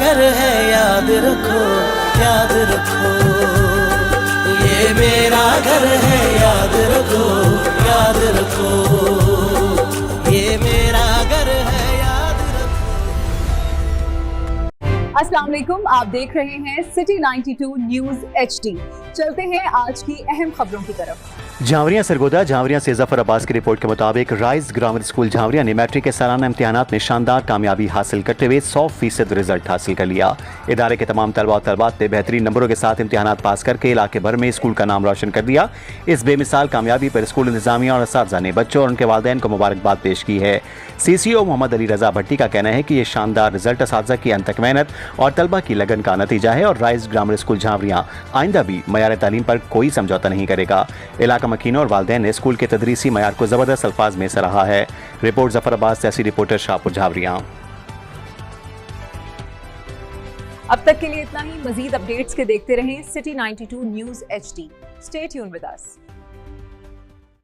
घर है, याद रखो, याद रखो। ये मेरा घर है, याद रखो, याद रखो। ये मेरा घर है, याद रखो। अस्सलाम वालेकुम, आप देख रहे हैं सिटी 92 न्यूज़ HD। चलते हैं आज की अहम खबरों की तरफ। झावरिया सरगोदा झावरिया से जफर अब्बास की रिपोर्ट के मुताबिक राइज ग्रामर स्कूल झावरिया ने मैट्रिक के सालाना इम्तिहानात में शानदार कामयाबी हासिल करते हुए 100% रिजल्ट हासिल कर लिया। इदारे के तमाम तलबा और तलबात ने बेहतरीन नंबरों के साथ इम्तिहानात पास करके इलाके भर में स्कूल का नाम रोशन कर दिया। इस बेमिसाल कामयाबी पर स्कूल इंतजामिया और असातिज़ा ने बच्चों और उनके वालिदैन को मुबारकबाद पेश की है। CCO मोहम्मद अली रजा भट्टी का कहना है कि ये शानदार रिजल्ट असातिज़ा की अनथक मेहनत और तलबा की लगन का नतीजा है और राइज ग्रामर स्कूल झावरिया आइंदा भी मयार तालीम पर कोई समझौता नहीं करेगा। इलाका मकीनों और वालिदैन ने स्कूल के तदरीसी मयार को जबरदस्त अल्फाज में सराहा है। रिपोर्ट जफर अब्बास, सियासी रिपोर्टर, शाहपुर झावरिया। अब तक के लिए इतना ही। मजीद अपडेट्स के देखते रहें city 92 news HD। Stay tune with us.